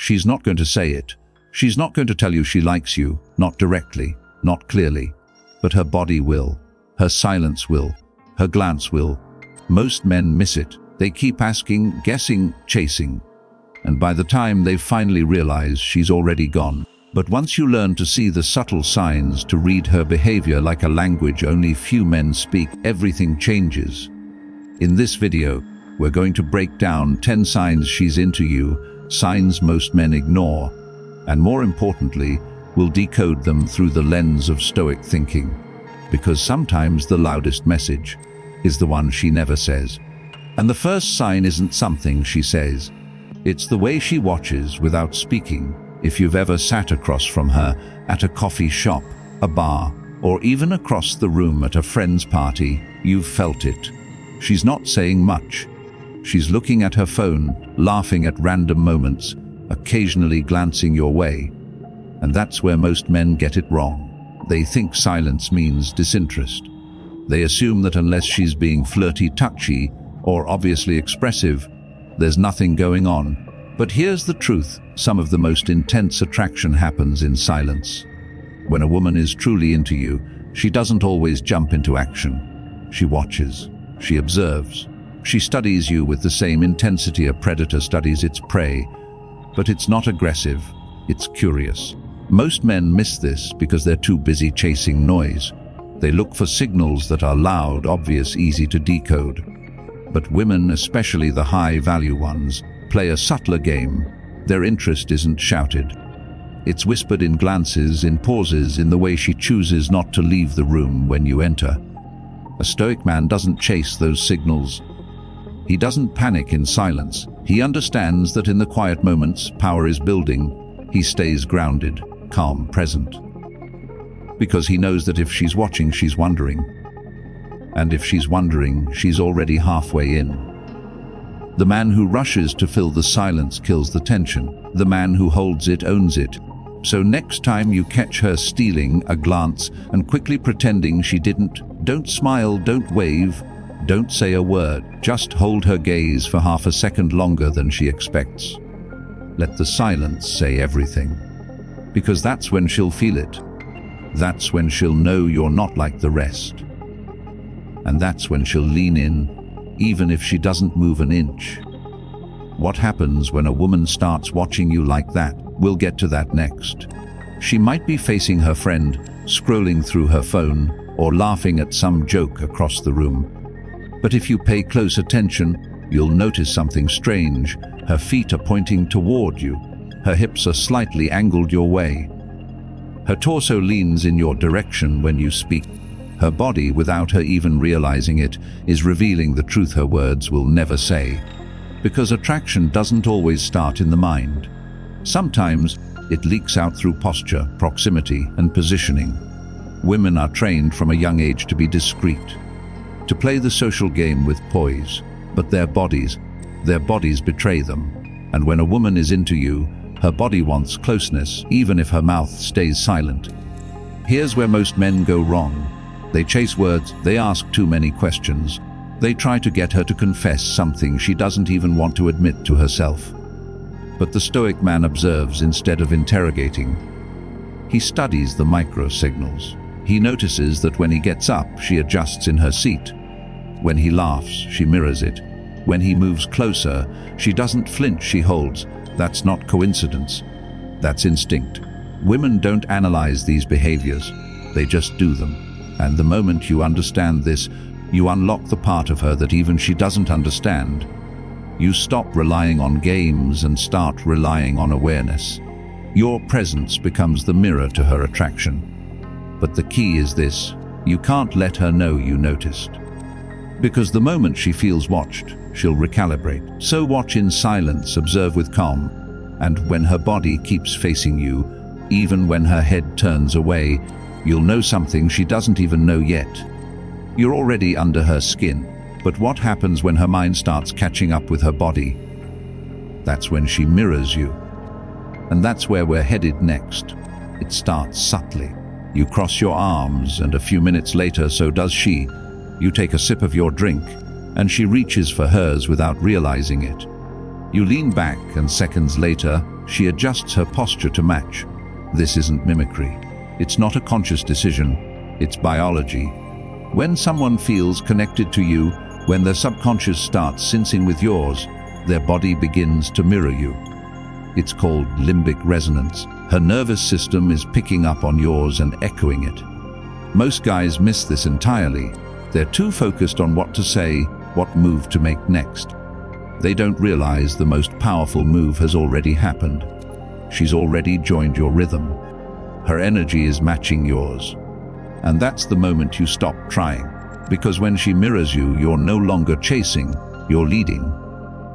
She's not going to say it. She's not going to tell you she likes you, not directly, not clearly. But her body will. Her silence will. Her glance will. Most men miss it. They keep asking, guessing, chasing. And by the time they finally realize, she's already gone. But once you learn to see the subtle signs, to read her behavior like a language only few men speak, everything changes. In this video, we're going to break down 10 signs she's into you, signs most men ignore, and more importantly, we'll decode them through the lens of Stoic thinking. Because sometimes the loudest message is the one she never says. And the first sign isn't something she says. It's the way she watches without speaking. If you've ever sat across from her at a coffee shop, a bar, or even across the room at a friend's party, you've felt it. She's not saying much. She's looking at her phone, laughing at random moments, occasionally glancing your way. And that's where most men get it wrong. They think silence means disinterest. They assume that unless she's being flirty, touchy, or obviously expressive, there's nothing going on. But here's the truth. Some of the most intense attraction happens in silence. When a woman is truly into you, she doesn't always jump into action. She watches. She observes. She studies you with the same intensity a predator studies its prey. But it's not aggressive. It's curious. Most men miss this because they're too busy chasing noise. They look for signals that are loud, obvious, easy to decode. But women, especially the high-value ones, play a subtler game. Their interest isn't shouted. It's whispered in glances, in pauses, in the way she chooses not to leave the room when you enter. A Stoic man doesn't chase those signals. He doesn't panic in silence. He understands that in the quiet moments, power is building. He stays grounded, calm, present. Because he knows that if she's watching, she's wondering. And if she's wondering, she's already halfway in. The man who rushes to fill the silence kills the tension. The man who holds it owns it. So next time you catch her stealing a glance and quickly pretending she didn't, don't smile, don't wave, don't say a word. Just hold her gaze for half a second longer than she expects. Let the silence say everything. Because that's when she'll feel it. That's when she'll know you're not like the rest. And that's when she'll lean in, even if she doesn't move an inch. What happens when a woman starts watching you like that? We'll get to that next. She might be facing her friend, scrolling through her phone, or laughing at some joke across the room. But if you pay close attention, you'll notice something strange. Her feet are pointing toward you. Her hips are slightly angled your way. Her torso leans in your direction when you speak. Her body, without her even realizing it, is revealing the truth her words will never say. Because attraction doesn't always start in the mind. Sometimes it leaks out through posture, proximity, and positioning. Women are trained from a young age to be discreet, to play the social game with poise, but their bodies betray them. And when a woman is into you, her body wants closeness, even if her mouth stays silent. Here's where most men go wrong. They chase words, they ask too many questions. They try to get her to confess something she doesn't even want to admit to herself. But the Stoic man observes instead of interrogating. He studies the micro-signals. He notices that when he gets up, she adjusts in her seat. When he laughs, she mirrors it. When he moves closer, she doesn't flinch, she holds. That's not coincidence. That's instinct. Women don't analyze these behaviors. They just do them. And the moment you understand this, you unlock the part of her that even she doesn't understand. You stop relying on games and start relying on awareness. Your presence becomes the mirror to her attraction. But the key is this: you can't let her know you noticed. Because the moment she feels watched, she'll recalibrate. So watch in silence, observe with calm, and when her body keeps facing you, even when her head turns away, you'll know something she doesn't even know yet. You're already under her skin, but what happens when her mind starts catching up with her body? That's when she mirrors you. And that's where we're headed next. It starts subtly. You cross your arms, and a few minutes later, so does she. You take a sip of your drink, and she reaches for hers without realizing it. You lean back and seconds later, she adjusts her posture to match. This isn't mimicry. It's not a conscious decision. It's biology. When someone feels connected to you, when their subconscious starts sensing with yours, their body begins to mirror you. It's called limbic resonance. Her nervous system is picking up on yours and echoing it. Most guys miss this entirely. They're too focused on what to say, what move to make next. They don't realize the most powerful move has already happened. She's already joined your rhythm. Her energy is matching yours. And that's the moment you stop trying. Because when she mirrors you, you're no longer chasing, you're leading.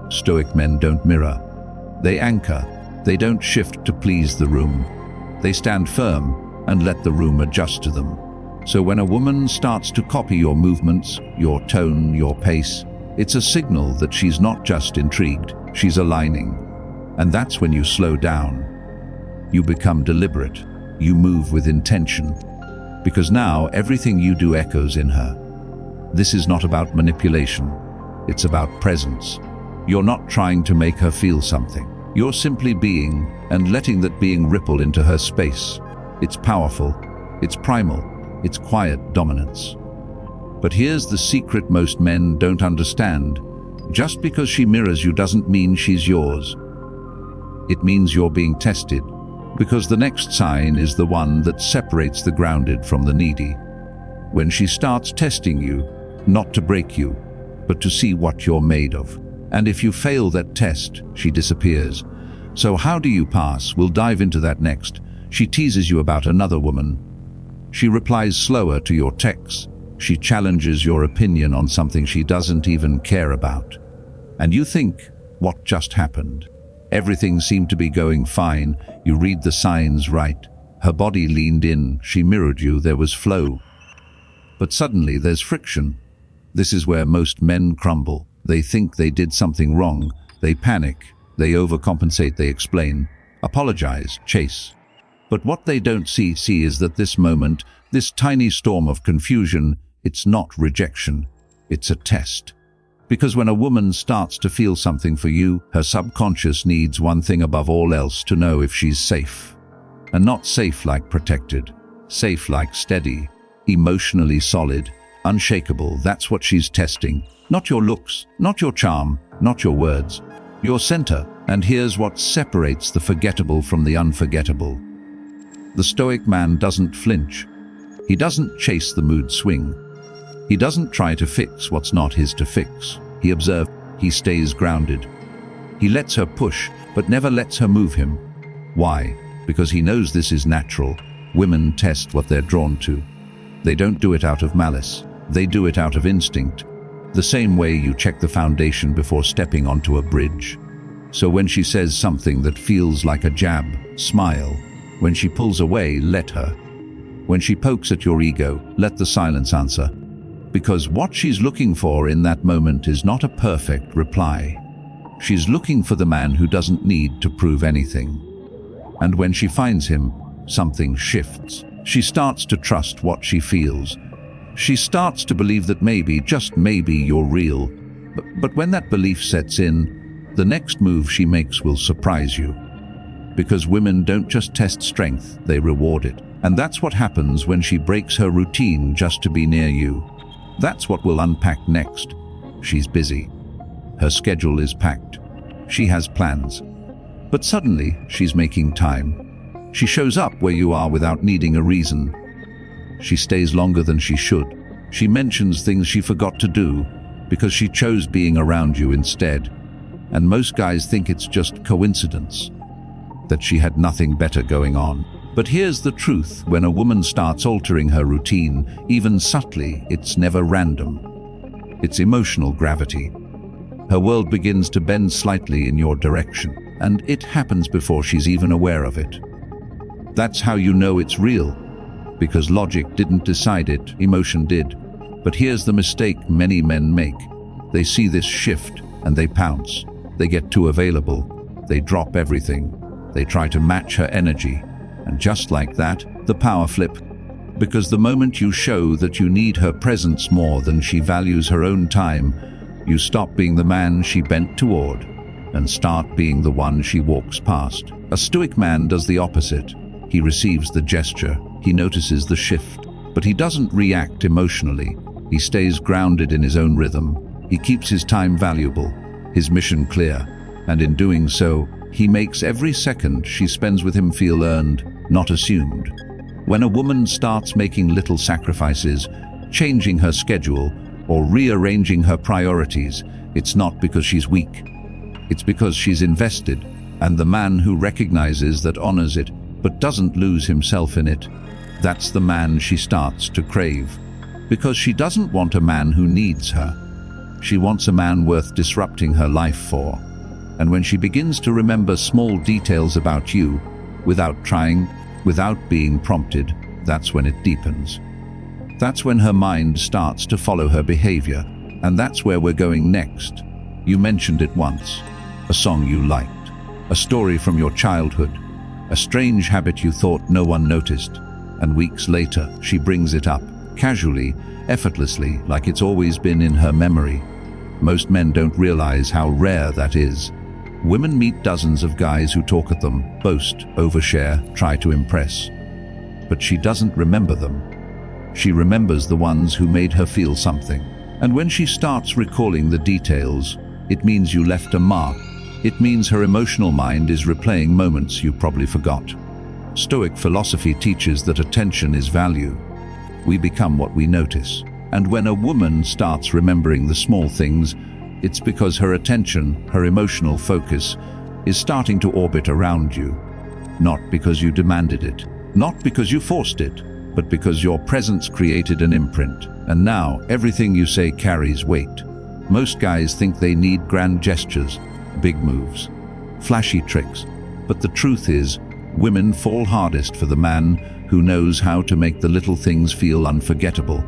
Stoic men don't mirror. They anchor. They don't shift to please the room. They stand firm and let the room adjust to them. So when a woman starts to copy your movements, your tone, your pace, it's a signal that she's not just intrigued, she's aligning. And that's when you slow down. You become deliberate. You move with intention. Because now everything you do echoes in her. This is not about manipulation. It's about presence. You're not trying to make her feel something. You're simply being and letting that being ripple into her space. It's powerful. It's primal. It's quiet dominance. But here's the secret most men don't understand. Just because she mirrors you doesn't mean she's yours. It means you're being tested, because the next sign is the one that separates the grounded from the needy. When she starts testing you, not to break you, but to see what you're made of. And if you fail that test, she disappears. So how do you pass? We'll dive into that next. She teases you about another woman. She replies slower to your texts. She challenges your opinion on something she doesn't even care about. And you think, what just happened? Everything seemed to be going fine. You read the signs right. Her body leaned in. She mirrored you. There was flow. But suddenly there's friction. This is where most men crumble. They think they did something wrong. They panic. They overcompensate. They explain, apologize, chase. But what they don't see is that this moment, this tiny storm of confusion, it's not rejection. It's a test. Because when a woman starts to feel something for you, her subconscious needs one thing above all else: to know if she's safe. And not safe like protected. Safe like steady, emotionally solid, unshakable. That's what she's testing. Not your looks, not your charm, not your words. Your center. And here's what separates the forgettable from the unforgettable. The Stoic man doesn't flinch. He doesn't chase the mood swing. He doesn't try to fix what's not his to fix. He observes. He stays grounded. He lets her push, but never lets her move him. Why? Because he knows this is natural. Women test what they're drawn to. They don't do it out of malice. They do it out of instinct. The same way you check the foundation before stepping onto a bridge. So when she says something that feels like a jab, smile. When she pulls away, let her. When she pokes at your ego, let the silence answer. Because what she's looking for in that moment is not a perfect reply. She's looking for the man who doesn't need to prove anything. And when she finds him, something shifts. She starts to trust what she feels. She starts to believe that maybe, just maybe, you're real. But when that belief sets in, the next move she makes will surprise you. Because women don't just test strength, they reward it. And that's what happens when she breaks her routine just to be near you. That's what we'll unpack next. She's busy. Her schedule is packed. She has plans. But suddenly, she's making time. She shows up where you are without needing a reason. She stays longer than she should. She mentions things she forgot to do because she chose being around you instead. And most guys think it's just coincidence, that she had nothing better going on. But here's the truth: when a woman starts altering her routine, even subtly, it's never random. It's emotional gravity. Her world begins to bend slightly in your direction, and it happens before she's even aware of it. That's how you know it's real, because logic didn't decide it, emotion did. But here's the mistake many men make. They see this shift and they pounce. They get too available. They drop everything. They try to match her energy. And just like that, the power flip. Because the moment you show that you need her presence more than she values her own time, you stop being the man she bent toward. and start being the one she walks past. A Stoic man does the opposite. He receives the gesture, he notices the shift, but he doesn't react emotionally. He stays grounded in his own rhythm. He keeps his time valuable, his mission clear, and in doing so, he makes every second she spends with him feel earned, not assumed. When a woman starts making little sacrifices, changing her schedule, or rearranging her priorities, it's not because she's weak. It's because she's invested, and the man who recognizes that honors it, but doesn't lose himself in it, that's the man she starts to crave. Because she doesn't want a man who needs her. She wants a man worth disrupting her life for. And when she begins to remember small details about you, without trying, without being prompted, that's when it deepens. That's when her mind starts to follow her behavior, and that's where we're going next. You mentioned it once. A song you liked, a story from your childhood, a strange habit you thought no one noticed, and weeks later she brings it up, casually, effortlessly, like it's always been in her memory. Most men don't realize how rare that is. Women meet dozens of guys who talk at them, boast, overshare, try to impress. But she doesn't remember them. She remembers the ones who made her feel something. And when she starts recalling the details, it means you left a mark. It means her emotional mind is replaying moments you probably forgot. Stoic philosophy teaches that attention is value. We become what we notice. And when a woman starts remembering the small things, it's because her attention, her emotional focus, is starting to orbit around you. Not because you demanded it, not because you forced it, but because your presence created an imprint. And now, everything you say carries weight. Most guys think they need grand gestures, big moves, flashy tricks. But the truth is, women fall hardest for the man who knows how to make the little things feel unforgettable.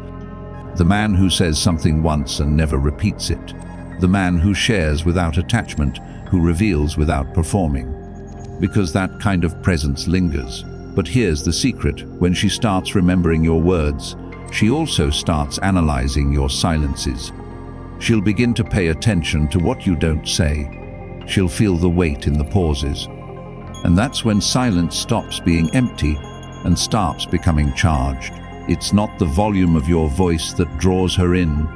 The man who says something once and never repeats it. The man who shares without attachment, who reveals without performing. Because that kind of presence lingers. But here's the secret: when she starts remembering your words, she also starts analyzing your silences. She'll begin to pay attention to what you don't say. She'll feel the weight in the pauses. And that's when silence stops being empty and starts becoming charged. It's not the volume of your voice that draws her in.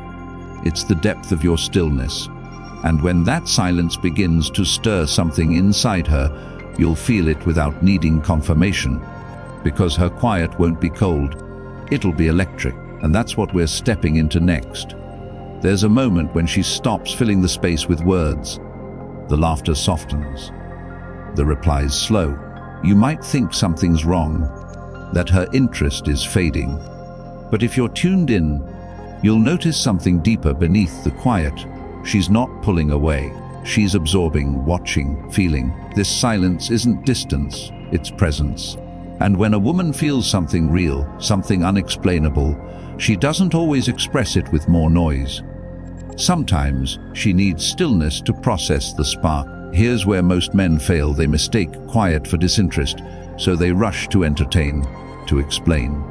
It's the depth of your stillness. And when that silence begins to stir something inside her, you'll feel it without needing confirmation. Because her quiet won't be cold, it'll be electric. And that's what we're stepping into next. There's a moment when she stops filling the space with words. The laughter softens. The replies slow. You might think something's wrong, that her interest is fading. But if you're tuned in, you'll notice something deeper beneath the quiet. She's not pulling away. She's absorbing, watching, feeling. This silence isn't distance, it's presence. And when a woman feels something real, something unexplainable, she doesn't always express it with more noise. Sometimes she needs stillness to process the spark. Here's where most men fail. They mistake quiet for disinterest, so they rush to entertain, to explain,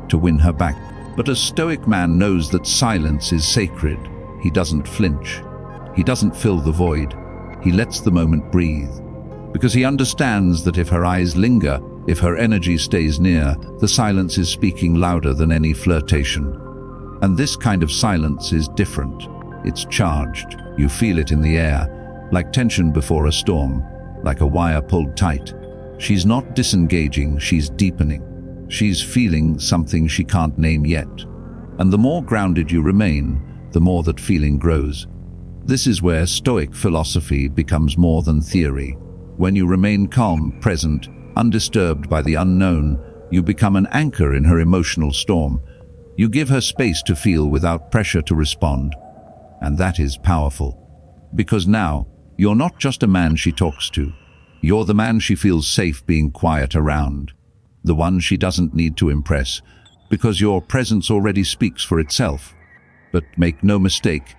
to win her back. But a Stoic man knows that silence is sacred. He doesn't flinch. He doesn't fill the void. He lets the moment breathe. Because he understands that if her eyes linger, if her energy stays near, the silence is speaking louder than any flirtation. And this kind of silence is different. It's charged. You feel it in the air, like tension before a storm, like a wire pulled tight. She's not disengaging, she's deepening. She's feeling something she can't name yet. And the more grounded you remain, the more that feeling grows. This is where Stoic philosophy becomes more than theory. When you remain calm, present, undisturbed by the unknown, you become an anchor in her emotional storm. You give her space to feel without pressure to respond. And that is powerful. Because now, you're not just a man she talks to. You're the man she feels safe being quiet around. The one she doesn't need to impress, because your presence already speaks for itself. But make no mistake,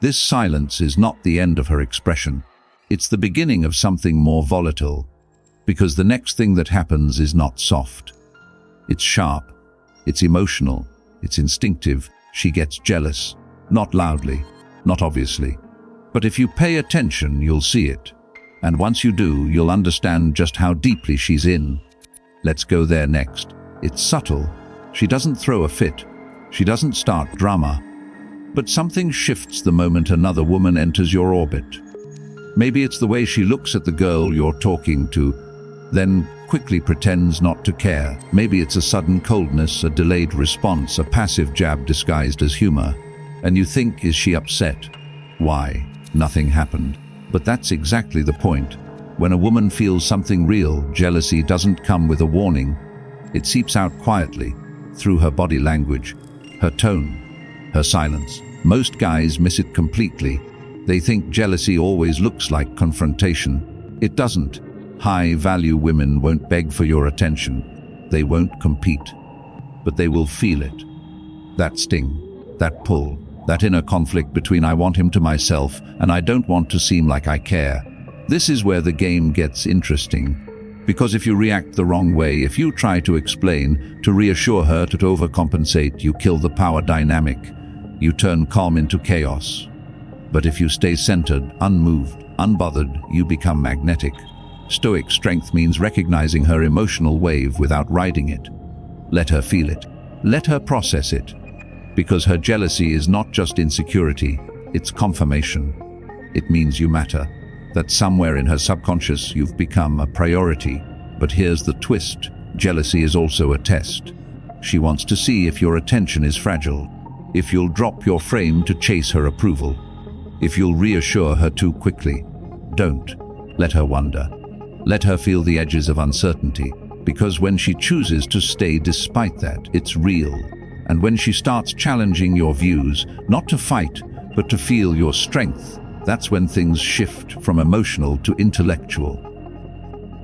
this silence is not the end of her expression. It's the beginning of something more volatile. Because the next thing that happens is not soft. It's sharp, it's emotional, it's instinctive. She gets jealous, not loudly, not obviously. But if you pay attention, you'll see it. And once you do, you'll understand just how deeply she's in. Let's go there next. It's subtle. She doesn't throw a fit. She doesn't start drama. But something shifts the moment another woman enters your orbit. Maybe it's the way she looks at the girl you're talking to, then quickly pretends not to care. Maybe it's a sudden coldness, a delayed response, a passive jab disguised as humor. And you think, is she upset? Why? Nothing happened. But that's exactly the point. When a woman feels something real, jealousy doesn't come with a warning. It seeps out quietly, through her body language, her tone, her silence. Most guys miss it completely. They think jealousy always looks like confrontation. It doesn't. High-value women won't beg for your attention. They won't compete. But they will feel it. That sting, that pull, that inner conflict between I want him to myself and I don't want to seem like I care. This is where the game gets interesting. Because if you react the wrong way, if you try to explain, to reassure her, to overcompensate, you kill the power dynamic. You turn calm into chaos. But if you stay centered, unmoved, unbothered, you become magnetic. Stoic strength means recognizing her emotional wave without riding it. Let her feel it. Let her process it. Because her jealousy is not just insecurity, it's confirmation. It means you matter. That somewhere in her subconscious you've become a priority. But here's the twist. Jealousy is also a test. She wants to see if your attention is fragile. If you'll drop your frame to chase her approval. If you'll reassure her too quickly. Don't. Let her wonder. Let her feel the edges of uncertainty. Because when she chooses to stay despite that, it's real. And when she starts challenging your views, not to fight, but to feel your strength, that's when things shift from emotional to intellectual.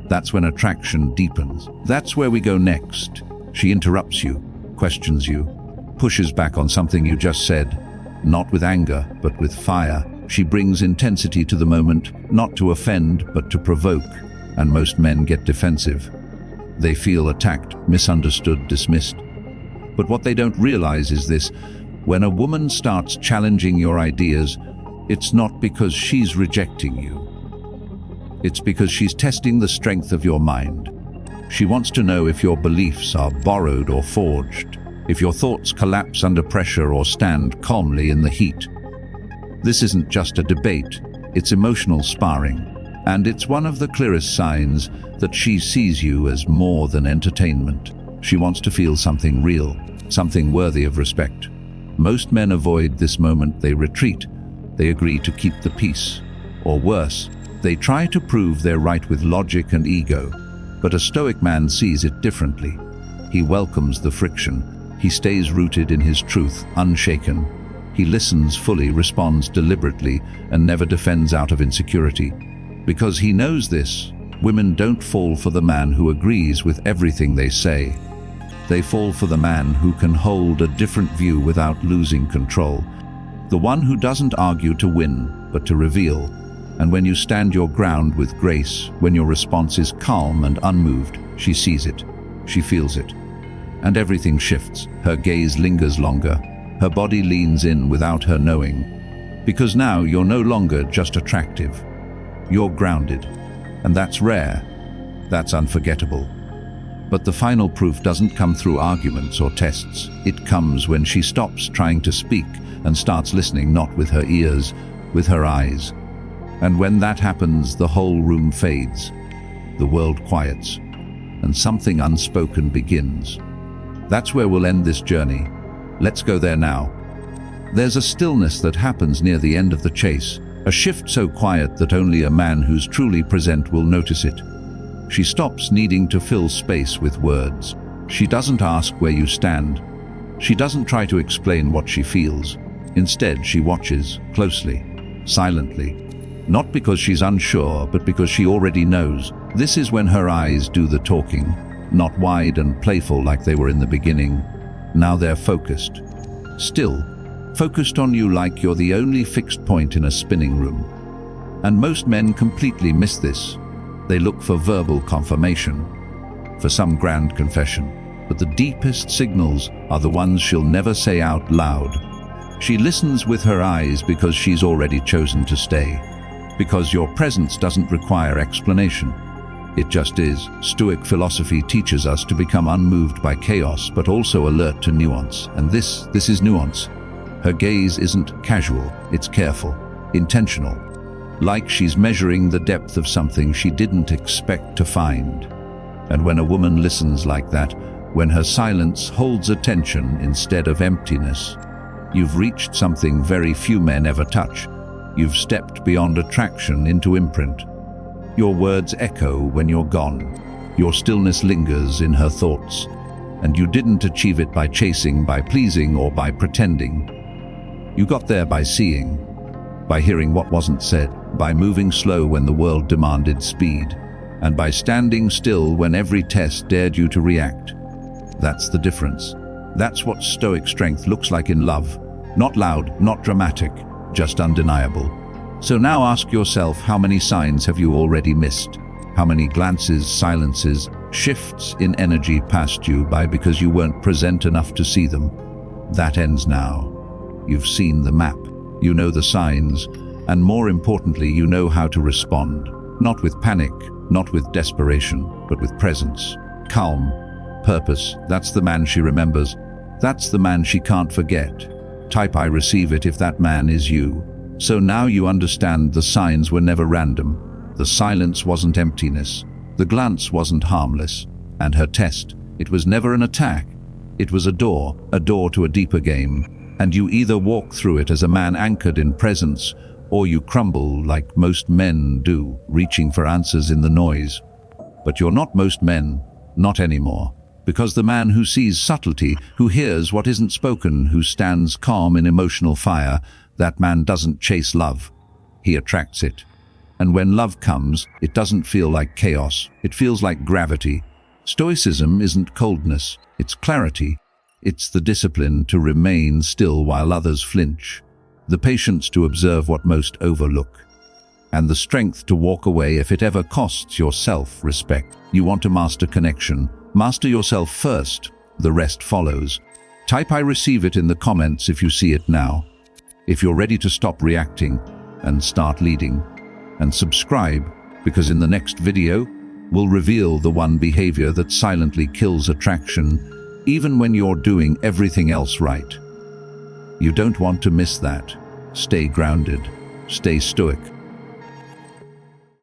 That's when attraction deepens. That's where we go next. She interrupts you, questions you, pushes back on something you just said, not with anger, but with fire. She brings intensity to the moment, not to offend, but to provoke. And most men get defensive. They feel attacked, misunderstood, dismissed. But what they don't realize is this: when a woman starts challenging your ideas, it's not because she's rejecting you. It's because she's testing the strength of your mind. She wants to know if your beliefs are borrowed or forged, if your thoughts collapse under pressure or stand calmly in the heat. This isn't just a debate, it's emotional sparring. And it's one of the clearest signs that she sees you as more than entertainment. She wants to feel something real, something worthy of respect. Most men avoid this moment. They retreat. They agree to keep the peace. Or worse, they try to prove they're right with logic and ego. But a Stoic man sees it differently. He welcomes the friction. He stays rooted in his truth, unshaken. He listens fully, responds deliberately, and never defends out of insecurity. Because he knows this, women don't fall for the man who agrees with everything they say. They fall for the man who can hold a different view without losing control. The one who doesn't argue to win, but to reveal. And when you stand your ground with grace, when your response is calm and unmoved, she sees it, she feels it. And everything shifts. Her gaze lingers longer. Her body leans in without her knowing. Because now you're no longer just attractive. You're grounded, and that's rare, that's unforgettable. But the final proof doesn't come through arguments or tests. It comes when she stops trying to speak and starts listening, not with her ears, with her eyes. And when that happens, the whole room fades, the world quiets, and something unspoken begins. That's where we'll end this journey. Let's go there now. There's a stillness that happens near the end of the chase. A shift so quiet that only a man who's truly present will notice it. She stops needing to fill space with words. She doesn't ask where you stand. She doesn't try to explain what she feels. Instead, she watches, closely, silently. Not because she's unsure, but because she already knows. This is when her eyes do the talking, not wide and playful like they were in the beginning. Now they're focused. Still, focused on you like you're the only fixed point in a spinning room. And most men completely miss this. They look for verbal confirmation, for some grand confession. But the deepest signals are the ones she'll never say out loud. She listens with her eyes because she's already chosen to stay. because your presence doesn't require explanation. It just is. Stoic philosophy teaches us to become unmoved by chaos, but also alert to nuance. And this is nuance. Her gaze isn't casual, it's careful, intentional. Like she's measuring the depth of something she didn't expect to find. And when a woman listens like that, when her silence holds attention instead of emptiness, you've reached something very few men ever touch. You've stepped beyond attraction into imprint. Your words echo when you're gone. Your stillness lingers in her thoughts. And you didn't achieve it by chasing, by pleasing, or by pretending. You got there by seeing, by hearing what wasn't said, by moving slow when the world demanded speed, and by standing still when every test dared you to react. That's the difference. That's what Stoic strength looks like in love. Not loud, not dramatic, just undeniable. So now ask yourself, how many signs have you already missed? How many glances, silences, shifts in energy passed you by because you weren't present enough to see them? That ends now. You've seen the map, you know the signs, and more importantly, you know how to respond. Not with panic, not with desperation, but with presence, calm, purpose. That's the man she remembers. That's the man she can't forget. Type "I receive it" if that man is you. So now you understand the signs were never random. The silence wasn't emptiness. The glance wasn't harmless. And her test, it was never an attack. It was a door to a deeper game. And you either walk through it as a man anchored in presence, or you crumble like most men do, reaching for answers in the noise. But you're not most men, not anymore. Because the man who sees subtlety, who hears what isn't spoken, who stands calm in emotional fire, that man doesn't chase love. He attracts it. And when love comes, it doesn't feel like chaos. It feels like gravity. Stoicism isn't coldness, it's clarity. It's the discipline to remain still while others flinch. The patience to observe what most overlook. And the strength to walk away if it ever costs your self-respect. You want to master connection. Master yourself first. The rest follows. Type "I receive it" in the comments if you see it now. If you're ready to stop reacting and start leading. And subscribe, because in the next video, we'll reveal the one behavior that silently kills attraction, even when you're doing everything else right. You don't want to miss that. Stay grounded. Stay stoic.